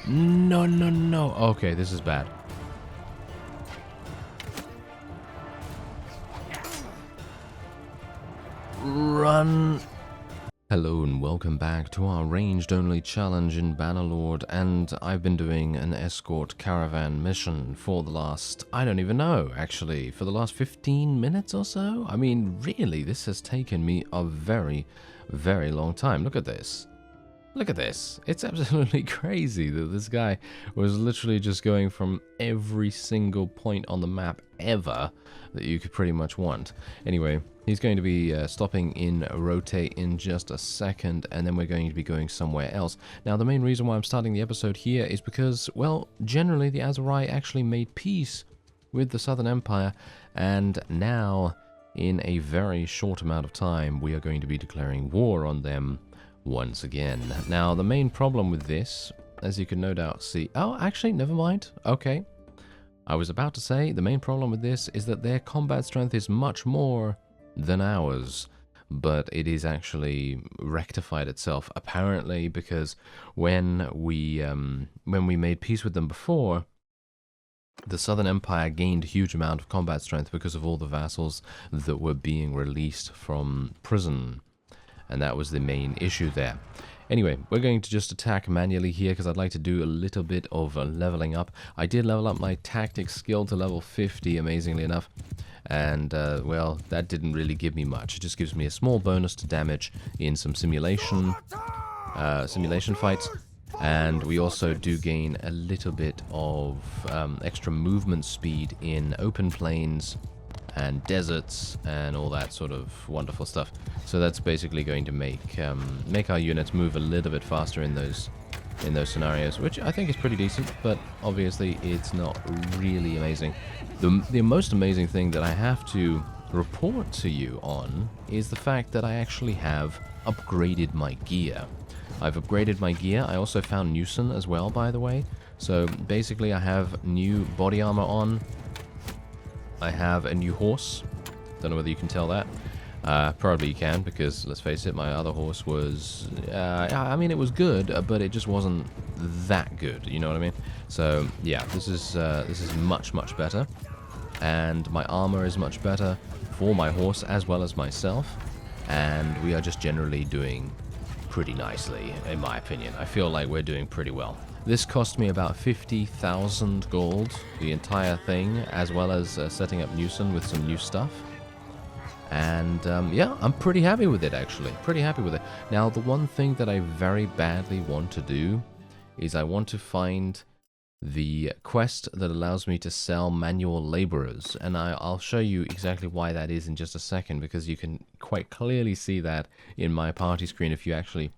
No, no, no. Okay, this is bad. Run. Hello and welcome back to our ranged-only challenge in Bannerlord, and I've been doing an escort caravan mission for the last, I don't even know, actually, for the last 15 minutes or so? I mean, really, this has taken me a very, very long time. Look at this. Look at this. It's absolutely crazy that this guy was literally just going from every single point on the map ever that you could pretty much want. Anyway, he's going to be stopping in Rotate in just a second, and then we're going to be going somewhere else. Now, the main reason why I'm starting the episode here is because, well, generally the Aserai actually made peace with the Southern Empire, and now, in a very short amount of time, we are going to be declaring war on them once again. Now, the main problem with this, as you can no doubt see... Oh, actually, never mind. Okay. I was about to say, the main problem with this is that their combat strength is much more than ours, but it is actually rectified itself, apparently, because when we made peace with them before, the Southern Empire gained a huge amount of combat strength because of all the vassals that were being released from prison. And that was the main issue there. Anyway, we're going to just attack manually here because I'd like to do a little bit of leveling up. I did level up my tactics skill to level 50, amazingly enough. And, well, that didn't really give me much. It just gives me a small bonus to damage in some simulation fights. And we also do gain a little bit of extra movement speed in open plains and deserts and all that sort of wonderful stuff. So that's basically going to make our units move a little bit faster in those scenarios, which I think is pretty decent, but obviously it's not really amazing. The most amazing thing that I have to report to you on is the fact that I actually have upgraded my gear. I've upgraded my gear. I also found Newson as well, by the way. So basically I have new body armor on. I have a new horse. Don't know whether you can tell that. Probably you can, because let's face it, my other horse was... I mean, it was good, but it just wasn't that good, you know what I mean? So, yeah, this is much, much better. And my armor is much better for my horse as well as myself. And we are just generally doing pretty nicely, in my opinion. I feel like we're doing pretty well. This cost me about 50,000 gold, the entire thing, as well as setting up Newson with some new stuff. And yeah, I'm pretty happy with it, actually. Pretty happy with it. Now, the one thing that I very badly want to do is I want to find the quest that allows me to sell manual laborers. And I'll show you exactly why that is in just a second, because you can quite clearly see that in my party screen if you actually,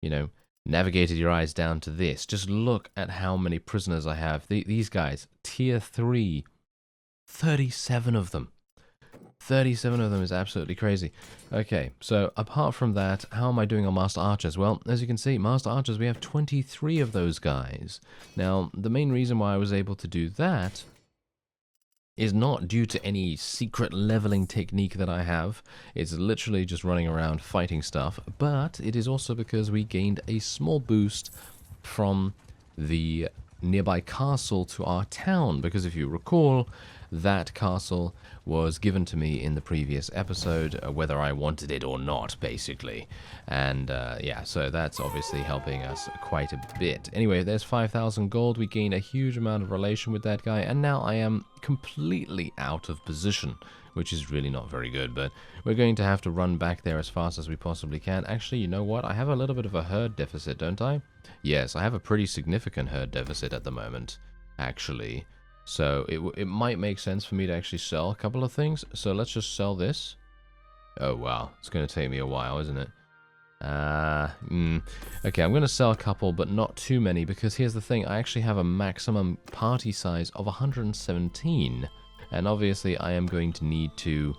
you know, navigated your eyes down to this. Just look at how many prisoners I have. These guys, tier 3, 37 of them. 37 of them is absolutely crazy. Okay, so apart from that, how am I doing on Master Archers? Well, as you can see, Master Archers, we have 23 of those guys. Now, the main reason why I was able to do that is not due to any secret leveling technique that I have. It's literally just running around fighting stuff, but it is also because we gained a small boost from the nearby castle to our town, because if you recall, that castle was given to me in the previous episode, whether I wanted it or not, basically. And yeah, so that's obviously helping us quite a bit. Anyway, there's 5,000 gold. We gain a huge amount of relation with that guy, and now I am completely out of position, which is really not very good, but we're going to have to run back there as fast as we possibly can. Actually, you know what? I have a little bit of a herd deficit, don't I? Yes, I have a pretty significant herd deficit at the moment, actually. So it might make sense for me to actually sell a couple of things. So let's just sell this. Oh, wow. It's going to take me a while, isn't it? Okay, I'm going to sell a couple, but not too many, because here's the thing. I actually have a maximum party size of 117. And obviously, I am going to need to,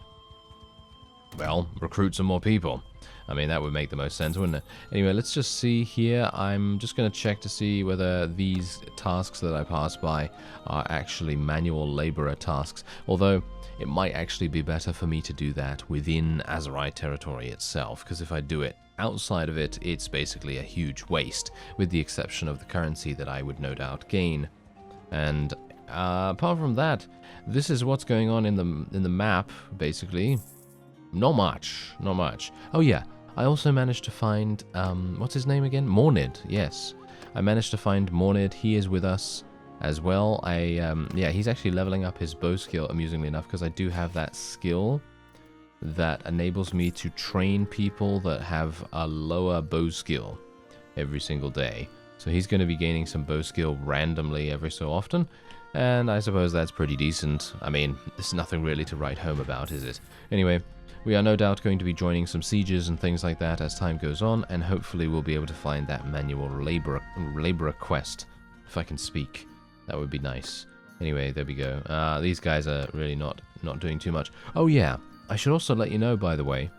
well, recruit some more people. I mean, that would make the most sense, wouldn't it? Anyway, let's just see here. I'm just going to check to see whether these tasks that I pass by are actually manual laborer tasks. Although, it might actually be better for me to do that within Aserai territory itself, because if I do it outside of it, it's basically a huge waste, with the exception of the currency that I would no doubt gain. And apart from that, this is what's going on in the map, basically. Not much, not much. Oh yeah, I also managed to find, what's his name again? Mornid, yes. I managed to find Mornid. He is with us as well. Yeah, he's actually leveling up his bow skill, amusingly enough, because I do have that skill that enables me to train people that have a lower bow skill every single day. So he's going to be gaining some bow skill randomly every so often, and I suppose that's pretty decent. I mean, there's nothing really to write home about, is it? Anyway, we are no doubt going to be joining some sieges and things like that as time goes on, and hopefully we'll be able to find that manual laborer quest, if I can speak. That would be nice. Anyway, there we go. These guys are really not doing too much. Oh yeah, I should also let you know, by the way,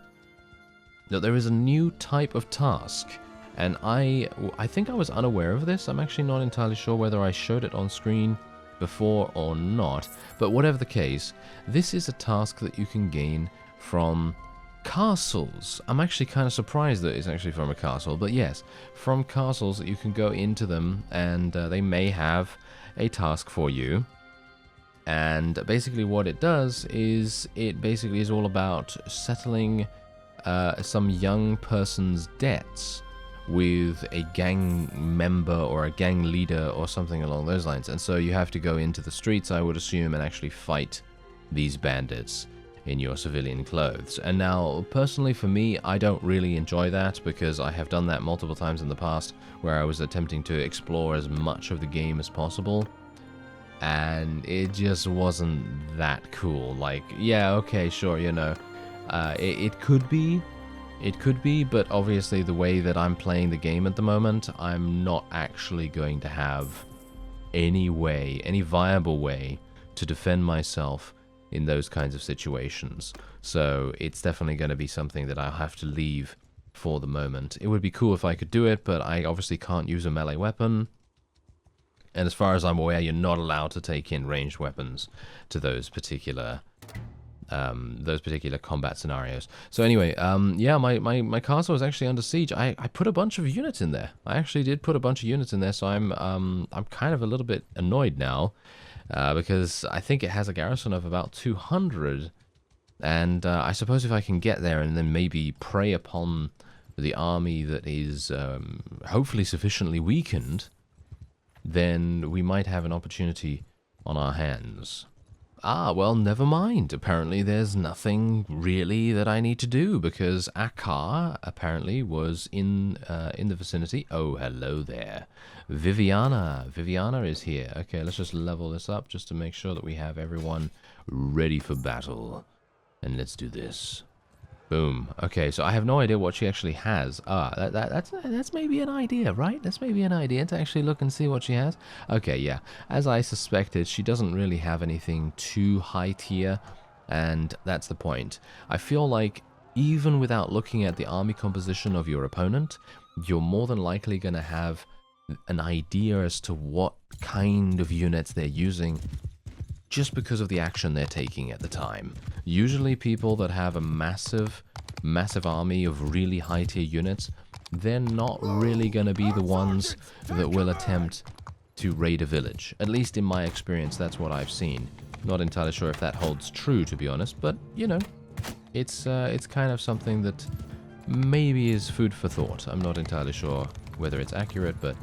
that there is a new type of task, and I think I was unaware of this. I'm actually not entirely sure whether I showed it on screen before or not, but whatever the case, this is a task that you can gain from castles. I'm actually kind of surprised that it's actually from a castle, but yes, from castles that you can go into them, and they may have a task for you. And basically what it does is it basically is all about settling some young person's debts with a gang member or a gang leader or something along those lines. And so you have to go into the streets, I would assume, and actually fight these bandits in your civilian clothes. And now, personally for me, I don't really enjoy that, because I have done that multiple times in the past where I was attempting to explore as much of the game as possible, and it just wasn't that cool. Like, yeah, okay, sure, you know, it could be, but obviously the way that I'm playing the game at the moment, I'm not actually going to have any viable way to defend myself in those kinds of situations. So it's definitely going to be something that I'll have to leave for the moment. It would be cool if I could do it, but I obviously can't use a melee weapon. And as far as I'm aware, you're not allowed to take in ranged weapons to those particular combat scenarios. So anyway, yeah, my castle was actually under siege. I put a bunch of units in there. I actually did put a bunch of units in there, so I'm kind of a little bit annoyed now, because I think it has a garrison of about 200, and I suppose if I can get there and then maybe prey upon the army that is hopefully sufficiently weakened, then we might have an opportunity on our hands. Ah, well, never mind. Apparently there's nothing really that I need to do, because Akar apparently was in the vicinity. Oh, hello there. Viviana is here. Okay, let's just level this up just to make sure that we have everyone ready for battle. And let's do this. Boom. Okay, so I have no idea what she actually has. Ah, that's maybe an idea, right? That's maybe an idea to actually look and see what she has. Okay, yeah. As I suspected, she doesn't really have anything too high tier, and that's the point. I feel like even without looking at the army composition of your opponent, you're more than likely going to have an idea as to what kind of units they're using, just because of the action they're taking at the time. Usually people that have a massive army of really high tier units, they're not really going to be the ones that will attempt to raid a village. At least in my experience, that's what I've seen. Not entirely sure if that holds true, to be honest, but, you know, it's kind of something that maybe is food for thought. I'm not entirely sure whether it's accurate, but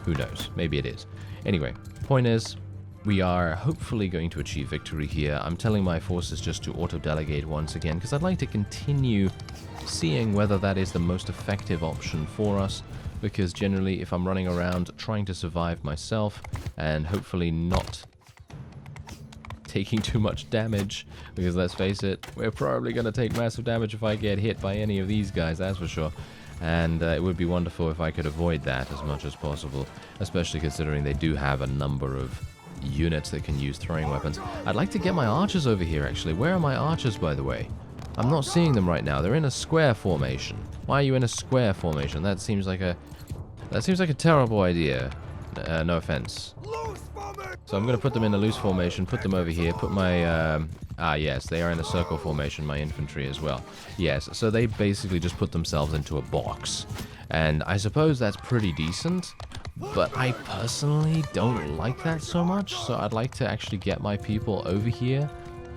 who knows? Maybe it is. Anyway, point is, we are hopefully going to achieve victory here. I'm telling my forces just to auto-delegate once again, because I'd like to continue seeing whether that is the most effective option for us, because generally if I'm running around trying to survive myself and hopefully not taking too much damage, because let's face it, we're probably going to take massive damage if I get hit by any of these guys, that's for sure. And it would be wonderful if I could avoid that as much as possible, especially considering they do have a number of units that can use throwing weapons. I'd like to get my archers over here, actually. Where are my archers, by the way? I'm not seeing them right now. They're in a square formation. Why are you in a square formation? That seems like a terrible idea. no offense. So I'm going to put them in a loose formation, put them over here, put my... yes, they are in a circle formation, my infantry as well. Yes, so they basically just put themselves into a box. And I suppose that's pretty decent, but I personally don't like that so much, so I'd like to actually get my people over here,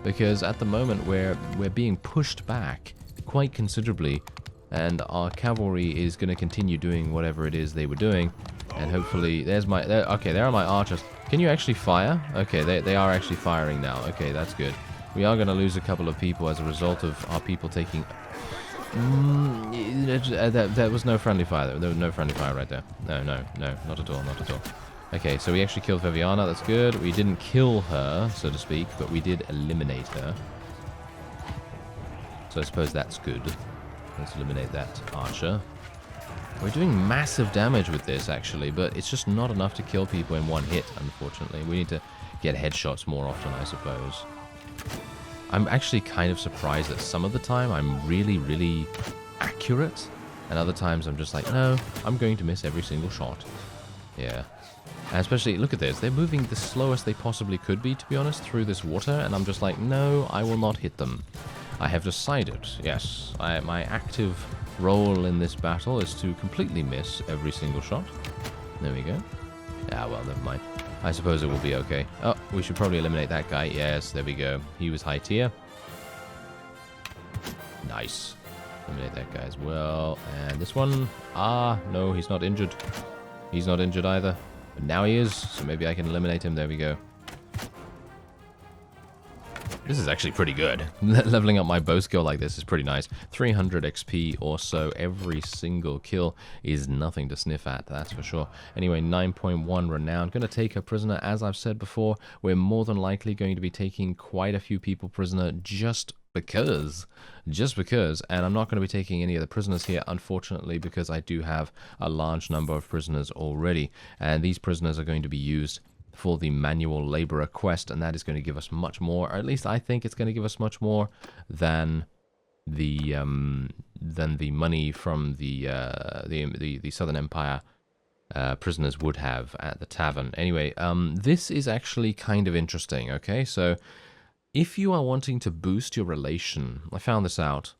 because at the moment we're being pushed back quite considerably, and our cavalry is going to continue doing whatever it is they were doing, and hopefully... Okay, there are my archers. Can you actually fire? Okay, they are actually firing now. Okay, that's good. We are going to lose a couple of people as a result of our people taking... That was no friendly fire. There was no friendly fire right there. No, not at all, not at all. Okay, so we actually killed Viviana. That's good. We didn't kill her, so to speak, but we did eliminate her. So I suppose that's good. Let's eliminate that archer. We're doing massive damage with this, actually, but it's just not enough to kill people in one hit, unfortunately. We need to get headshots more often, I suppose. I'm actually kind of surprised that some of the time I'm really, really accurate, and other times I'm just like, no, I'm going to miss every single shot. Yeah. And especially, look at this, they're moving the slowest they possibly could be, to be honest, through this water, and I'm just like, no, I will not hit them. I have decided, yes, my active role in this battle is to completely miss every single shot. There we go. Ah, well, never mind. I suppose it will be okay. Oh, we should probably eliminate that guy. Yes, there we go. He was high tier. Nice. Eliminate that guy as well. And this one. Ah, no, he's not injured. He's not injured either. But now he is, so maybe I can eliminate him. There we go. This is actually pretty good. Leveling up my bow skill like this is pretty nice. 300 XP or so every single kill is nothing to sniff at, that's for sure. Anyway, 9.1 renown. Going to take a prisoner. As I've said before, we're more than likely going to be taking quite a few people prisoner just because. And I'm not going to be taking any of the prisoners here, unfortunately, because I do have a large number of prisoners already. And these prisoners are going to be used for the manual laborer quest, and that is going to give us much more, or at least I think it's going to give us much more than the money from the Southern Empire prisoners would have at the tavern. Anyway, this is actually kind of interesting. Okay, so if you are wanting to boost your relation, I found this out.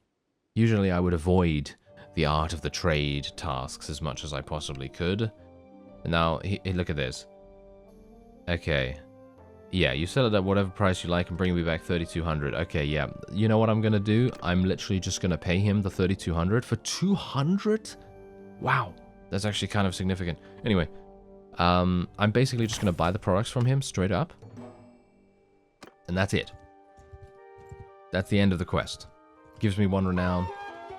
Usually I would avoid the art of the trade tasks as much as I possibly could. Now, look at this. Okay. Yeah, you sell it at whatever price you like and bring me back 3,200. Okay, yeah. You know what I'm going to do? I'm literally just going to pay him the 3,200 for 200? Wow. That's actually kind of significant. Anyway, I'm basically just going to buy the products from him straight up. And that's it. That's the end of the quest. Gives me 1 renown.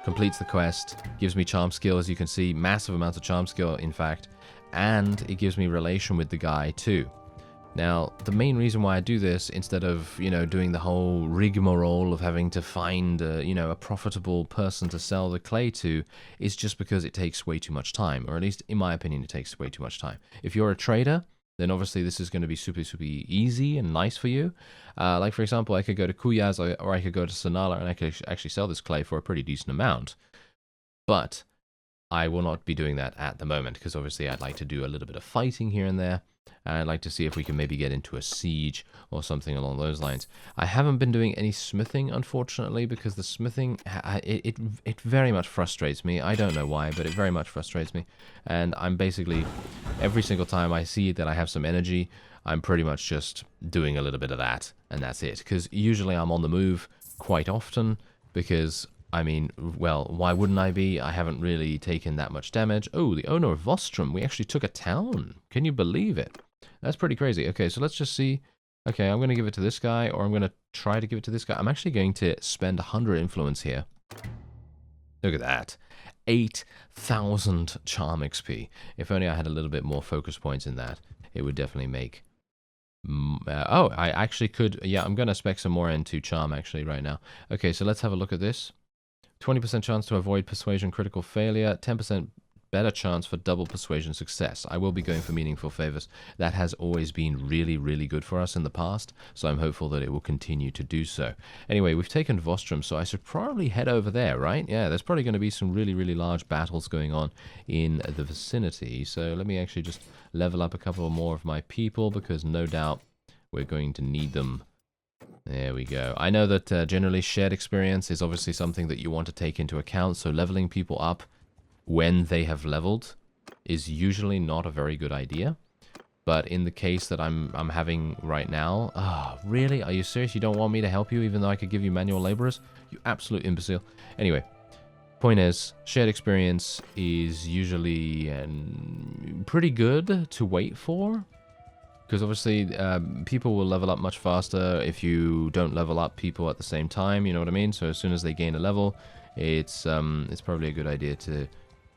Completes the quest. Gives me charm skill, as you can see. Massive amounts of charm skill, in fact. And it gives me relation with the guy, too. Now, the main reason why I do this, instead of, doing the whole rigmarole of having to find, a profitable person to sell the clay to, is just because it takes way too much time. Or at least, in my opinion, it takes way too much time. If you're a trader, then obviously this is going to be super, super easy and nice for you. Like, for example, I could go to Kuyaz or I could go to Sanala and I could actually sell this clay for a pretty decent amount. But I will not be doing that at the moment, because obviously I'd like to do a little bit of fighting here and there. And I'd like to see if we can maybe get into a siege or something along those lines. I haven't been doing any smithing, unfortunately, because the smithing, it very much frustrates me. I don't know why, but it very much frustrates me. And I'm basically, every single time I see that I have some energy, I'm pretty much just doing a little bit of that, and that's it. Because usually I'm on the move quite often, because I mean, well, why wouldn't I be? I haven't really taken that much damage. Oh, the owner of Vostrom. We actually took a town. Can you believe it? That's pretty crazy. Okay, so let's just see. Okay, I'm going to give it to this guy, or I'm going to try to give it to this guy. I'm actually going to spend 100 influence here. Look at that. 8,000 charm XP. If only I had a little bit more focus points in that, it would definitely make... oh, I actually could... Yeah, I'm going to spec some more into charm, actually, right now. Okay, so let's have a look at this. 20% chance to avoid persuasion critical failure, 10% better chance for double persuasion success. I will be going for meaningful favors. That has always been really, really good for us in the past, so I'm hopeful that it will continue to do so. Anyway, we've taken Vostrum, so I should probably head over there, right? Yeah, there's probably going to be some really, really large battles going on in the vicinity, so let me actually just level up a couple more of my people, because no doubt we're going to need them. There we go. I know that generally shared experience is obviously something that you want to take into account, so leveling people up when they have leveled is usually not a very good idea. But in the case that I'm having right now... Ah, oh, really? Are you serious? You don't want me to help you even though I could give you manual laborers? You absolute imbecile. Anyway, point is, shared experience is usually pretty good to wait for. Because obviously, people will level up much faster if you don't level up people at the same time, you know what I mean? So as soon as they gain a level, it's probably a good idea to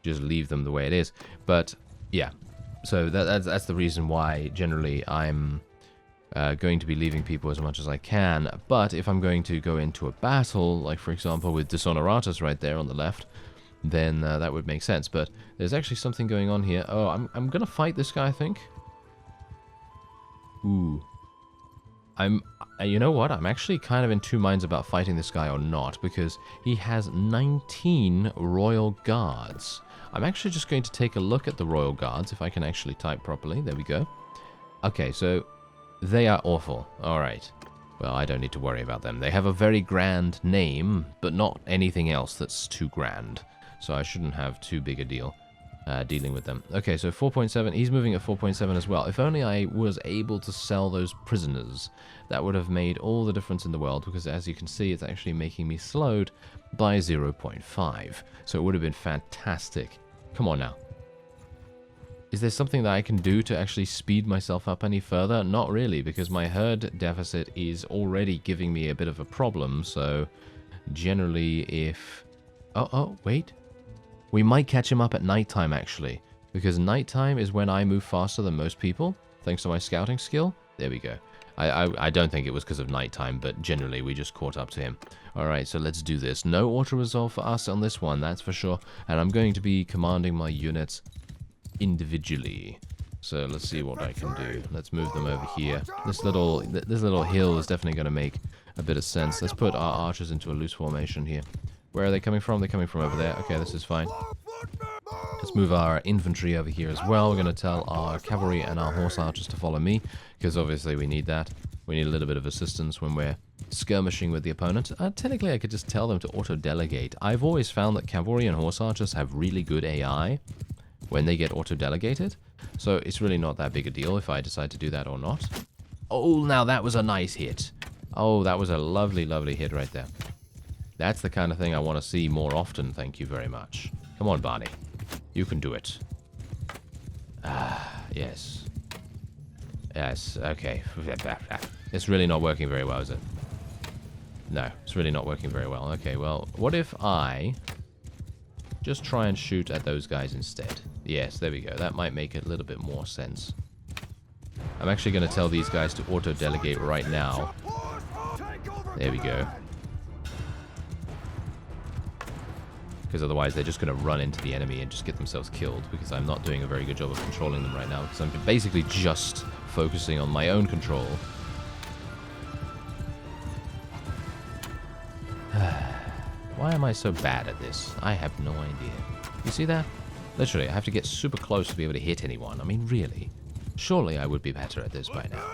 just leave them the way it is. But, yeah. So that's the reason why, generally, I'm going to be leaving people as much as I can. But if I'm going to go into a battle, like, for example, with Dishonoratus right there on the left, then that would make sense. But there's actually something going on here. Oh, I'm going to fight this guy, I think. Ooh. You know what? I'm actually kind of in two minds about fighting this guy or not, because he has 19 Royal Guards. I'm actually just going to take a look at the Royal Guards, if I can actually type properly. There we go. Okay, so they are awful. Alright. Well, I don't need to worry about them. They have a very grand name, but not anything else that's too grand. So I shouldn't have too big a deal. Dealing with them. Okay, so 4.7. He's moving at 4.7 as well. If only I was able to sell those prisoners, that would have made all the difference in the world, because as you can see, it's actually making me slowed by 0.5. So it would have been fantastic. Come on now. Is there something that I can do to actually speed myself up any further? Not really, because my herd deficit is already giving me a bit of a problem, so generally if... Oh, wait. We might catch him up at nighttime, actually, because nighttime is when I move faster than most people, thanks to my scouting skill. There we go. I don't think it was because of nighttime, but generally we just caught up to him. Alright, so let's do this. No auto-resolve for us on this one, that's for sure, and I'm going to be commanding my units individually. So let's see what I can do. Let's move them over here. This little hill is definitely going to make a bit of sense. Let's put our archers into a loose formation here. Where are they coming from? They're coming from over there. Okay, this is fine. Let's move our infantry over here as well. We're going to tell our cavalry and our horse archers to follow me, because obviously we need that. We need a little bit of assistance when we're skirmishing with the opponent. Technically, I could just tell them to auto-delegate. I've always found that cavalry and horse archers have really good AI when they get auto-delegated, so it's really not that big a deal if I decide to do that or not. Oh, now that was a nice hit. Oh, that was a lovely, lovely hit right there. That's the kind of thing I want to see more often, thank you very much. Come on, Barney. You can do it. Ah, yes. Yes, okay. It's really not working very well, is it? No, it's really not working very well. Okay, well, what if I just try and shoot at those guys instead? Yes, there we go. That might make a little bit more sense. I'm actually going to tell these guys to auto-delegate right now. There we go. Because otherwise they're just going to run into the enemy and just get themselves killed, because I'm not doing a very good job of controlling them right now, because I'm basically just focusing on my own control. Why am I so bad at this? I have no idea. You see that? Literally, I have to get super close to be able to hit anyone. I mean, really? Surely I would be better at this by now.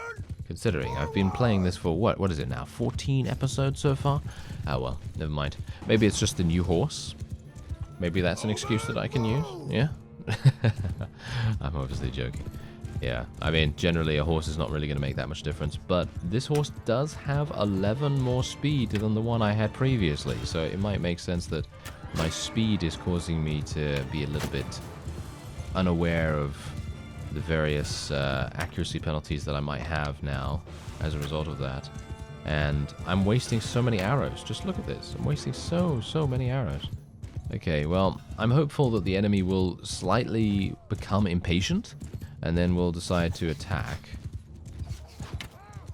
Considering I've been playing this for, what is it now? 14 episodes so far? Oh well, never mind. Maybe it's just the new horse. Maybe that's an excuse that I can use, yeah? I'm obviously joking. Yeah, I mean, generally a horse is not really going to make that much difference, but this horse does have 11 more speed than the one I had previously, so it might make sense that my speed is causing me to be a little bit unaware of the various accuracy penalties that I might have now as a result of that. And I'm wasting so many arrows. Just look at this. I'm wasting so many arrows. Okay, well, I'm hopeful that the enemy will slightly become impatient, and then will decide to attack.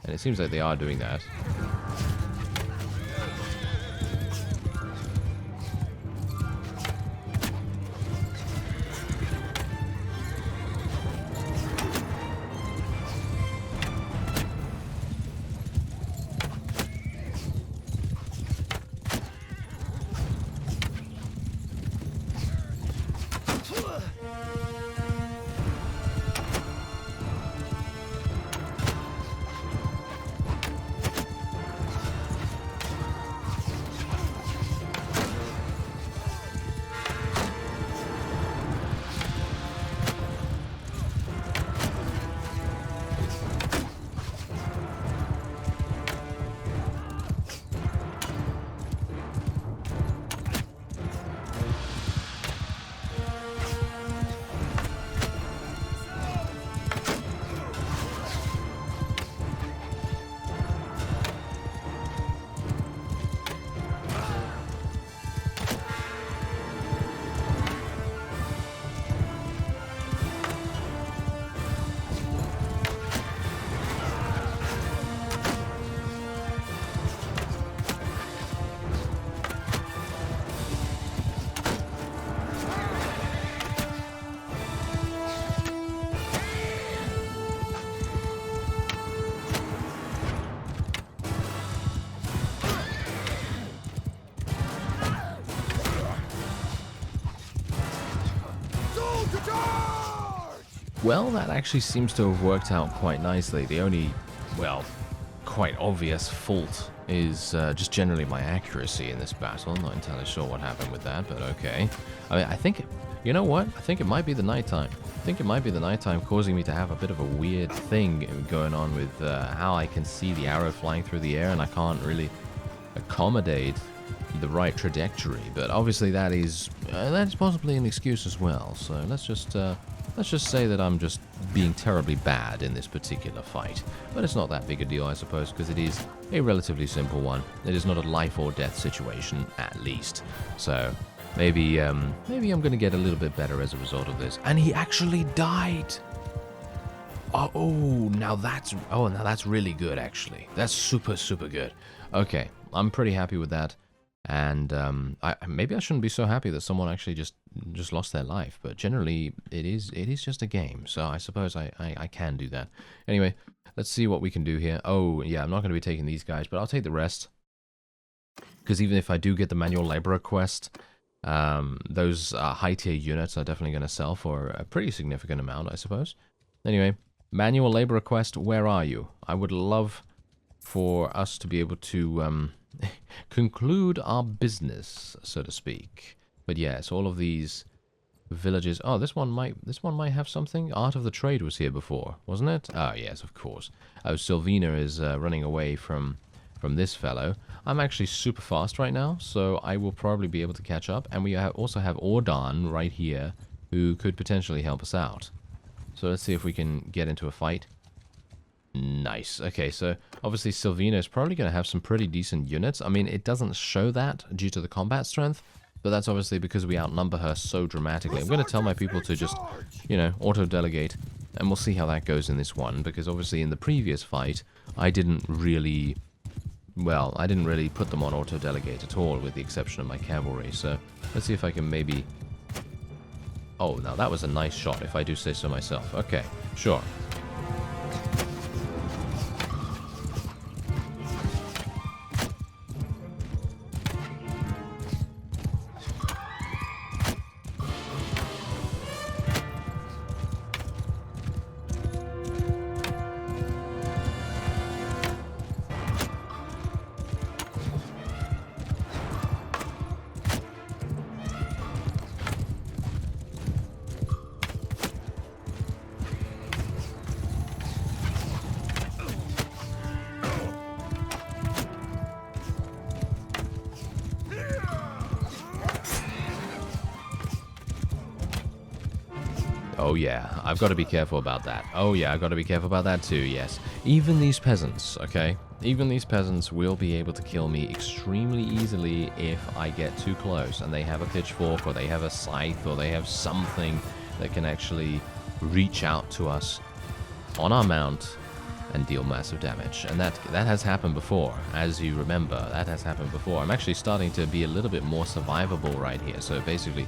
And it seems like they are doing that. Well, that actually seems to have worked out quite nicely. The only, well, quite obvious fault is just generally my accuracy in this battle. I'm not entirely sure what happened with that, but okay. I mean, I think, you know what? I think it might be the nighttime. I think it might be the nighttime causing me to have a bit of a weird thing going on with how I can see the arrow flying through the air and I can't really accommodate the right trajectory. But obviously that is possibly an excuse as well. So let's just say that I'm just being terribly bad in this particular fight. But it's not that big a deal, I suppose, because it is a relatively simple one. It is not a life or death situation, at least. So maybe I'm going to get a little bit better as a result of this. And he actually died. Now that's really good, actually. That's super, super good. Okay, I'm pretty happy with that. And maybe I shouldn't be so happy that someone actually just lost their life, but generally it is just a game, so I suppose I can do that. Anyway, let's see what we can do here. Oh yeah, I'm not going to be taking these guys, but I'll take the rest, because even if I do get the manual laborer quest, those high tier units are definitely going to sell for a pretty significant amount, I suppose. Anyway, manual laborer quest, where are you? I would love for us to be able to conclude our business, so to speak. But yes, all of these villages. Oh, this one might have something. Art of the Trade was here before, wasn't it? Oh yes, of course. Oh, Sylvina is running away from this fellow. I'm actually super fast right now, so I will probably be able to catch up. And we also have Ordan right here, who could potentially help us out. So let's see if we can get into a fight. Nice. Okay, so obviously Sylvina is probably going to have some pretty decent units. I mean, it doesn't show that due to the combat strength, but that's obviously because we outnumber her so dramatically. I'm going to tell my people to just, auto-delegate, and we'll see how that goes in this one, because obviously in the previous fight, I didn't really put them on auto-delegate at all, with the exception of my cavalry. So let's see if I can maybe... Oh, now that was a nice shot, if I do say so myself. Okay, sure. Oh yeah, I've got to be careful about that. Oh yeah, I've got to be careful about that too, yes. Even these peasants, okay? Even these peasants will be able to kill me extremely easily if I get too close and they have a pitchfork or they have a scythe or they have something that can actually reach out to us on our mount and deal massive damage. And that has happened before, as you remember. That has happened before. I'm actually starting to be a little bit more survivable right here, so basically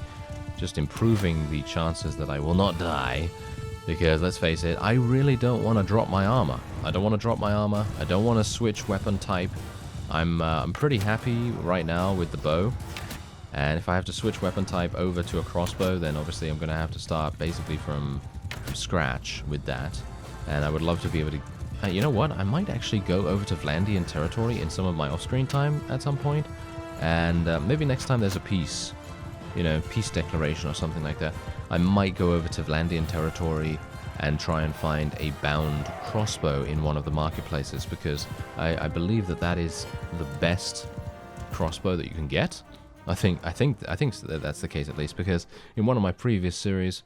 just improving the chances that I will not die, because let's face it, I really don't want to drop my armor. I don't want to drop my armor. I don't want to switch weapon type. I'm pretty happy right now with the bow, and if I have to switch weapon type over to a crossbow, then obviously I'm going to have to start basically from scratch with that. And I would love to be able to... you know what? I might actually go over to Vlandian territory in some of my off-screen time at some point, and maybe next time there's a peace declaration or something like that, I might go over to Vlandian territory and try and find a bound crossbow in one of the marketplaces, because I believe that is the best crossbow that you can get. I think that's the case, at least, because in one of my previous series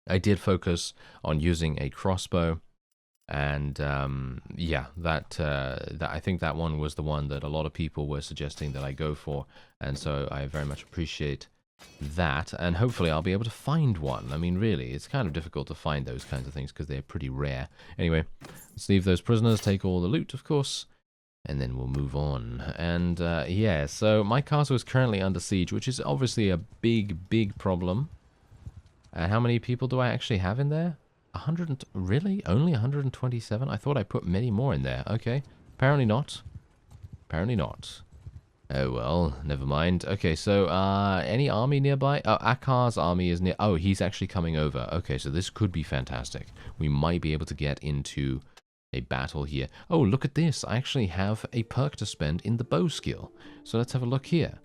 I did focus on using a crossbow, and I think that one was the one that a lot of people were suggesting that I go for, and so I very much appreciate that, and hopefully I'll be able to find one. I mean, really, it's kind of difficult to find those kinds of things because they're pretty rare. Anyway, let's leave those prisoners, take all the loot, of course, and then we'll move on. And yeah, so my castle is currently under siege, which is obviously a big problem. How many people do I actually have in there? 100 really? Only 127? I thought I put many more in there. Okay. Apparently not. Apparently not. Oh, well, never mind. Okay, so, any army nearby? Oh, Akar's army is near... Oh, he's actually coming over. Okay, so this could be fantastic. We might be able to get into a battle here. Oh, look at this. I actually have a perk to spend in the bow skill. So let's have a look here.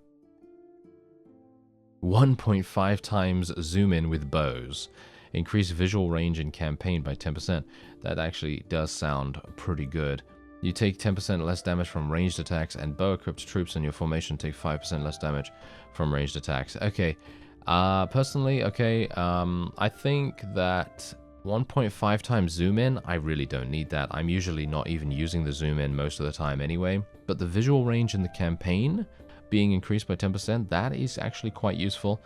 1.5 times zoom in with bows. Increase visual range in campaign by 10%. That actually does sound pretty good. You take 10% less damage from ranged attacks, and bow-equipped troops in your formation take 5% less damage from ranged attacks. Okay, personally, okay, I think that 1.5 times zoom in, I really don't need that. I'm usually not even using the zoom in most of the time anyway. But the visual range in the campaign being increased by 10%, that is actually quite useful.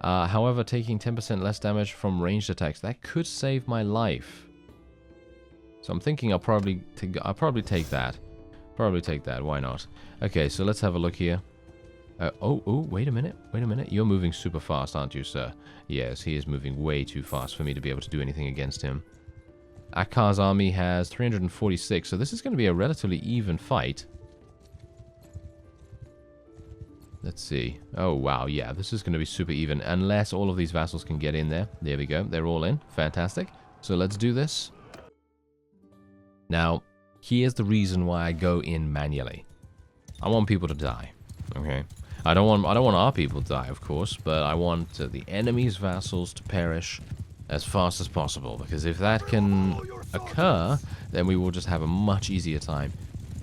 However, taking 10% less damage from ranged attacks, that could save my life. So I'm thinking I'll probably take that. Probably take that. Why not? Okay, so let's have a look here. Oh, wait a minute. Wait a minute. You're moving super fast, aren't you, sir? Yes, he is moving way too fast for me to be able to do anything against him. Akar's army has 346, so this is going to be a relatively even fight. Let's see. Oh, wow. Yeah, this is going to be super even. Unless all of these vassals can get in there. There we go. They're all in. Fantastic. So let's do this. Now, here's the reason why I go in manually. I want people to die. Okay? I don't want our people to die, of course, but I want the enemy's vassals to perish as fast as possible. Because if that can occur, then we will just have a much easier time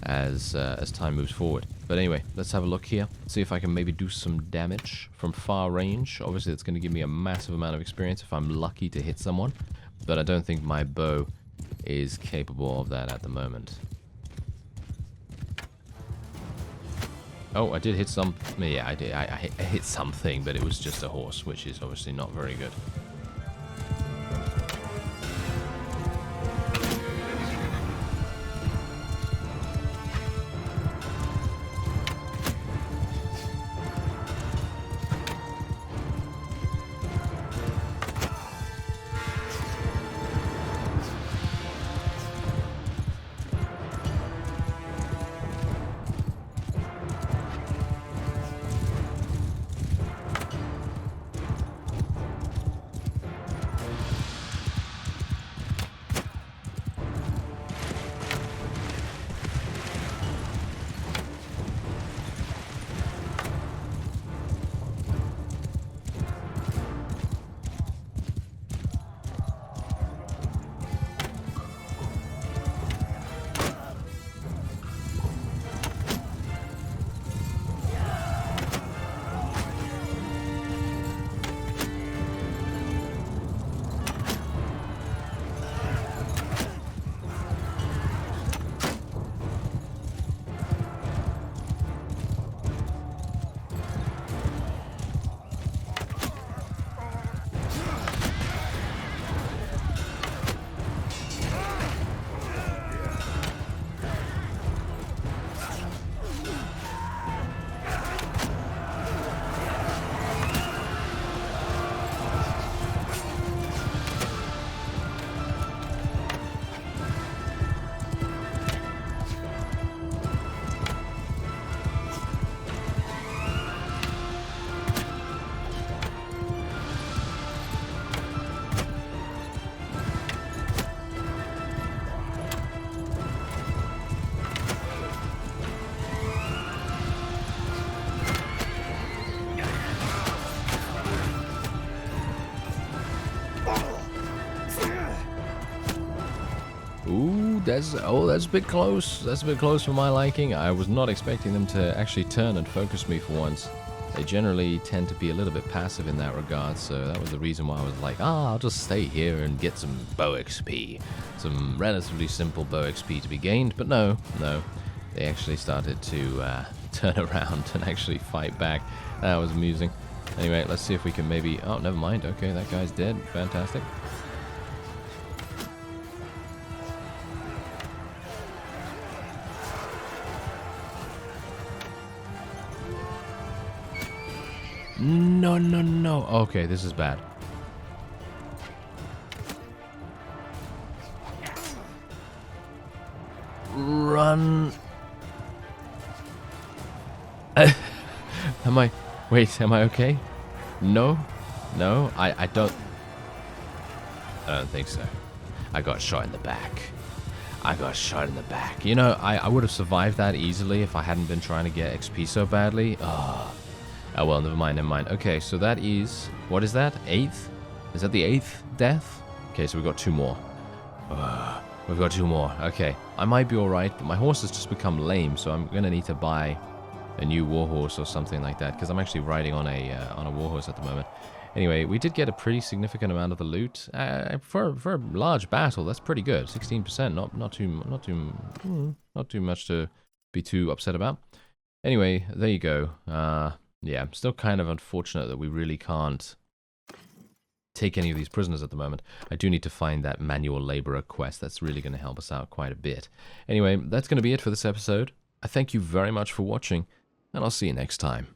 as time moves forward. But anyway, let's have a look here. See if I can maybe do some damage from far range. Obviously, it's going to give me a massive amount of experience if I'm lucky to hit someone. But I don't think my bow is capable of that at the moment. Oh, I did hit some... Yeah, I did. I hit something, but it was just a horse, which is obviously not very good. Ooh, that's a bit close. That's a bit close for my liking. I was not expecting them to actually turn and focus me for once. They generally tend to be a little bit passive in that regard, so that was the reason why I was like, I'll just stay here and get some bow XP. Some relatively simple bow XP to be gained, but no. They actually started to turn around and actually fight back. That was amusing. Anyway, let's see if we can maybe... Oh, never mind. Okay, that guy's dead. Fantastic. No. Okay, this is bad. Run. Am I... Wait, am I okay? No? No? I don't think so. I got shot in the back. I got shot in the back. You know, I would have survived that easily if I hadn't been trying to get XP so badly. Oh well, never mind, never mind. Okay, so that is... What is that? 8th? Is that the 8th death? Okay, so we've got 2 more. We've got 2 more. Okay, I might be alright, but my horse has just become lame, so I'm going to need to buy a new warhorse or something like that, because I'm actually riding on a warhorse at the moment. Anyway, we did get a pretty significant amount of the loot for a large battle. That's pretty good. 16%, not too much to be too upset about. Anyway, there you go. Yeah, still kind of unfortunate that we really can't take any of these prisoners at the moment. I do need to find that manual laborer quest. That's really going to help us out quite a bit. Anyway, that's going to be it for this episode. I thank you very much for watching, and I'll see you next time.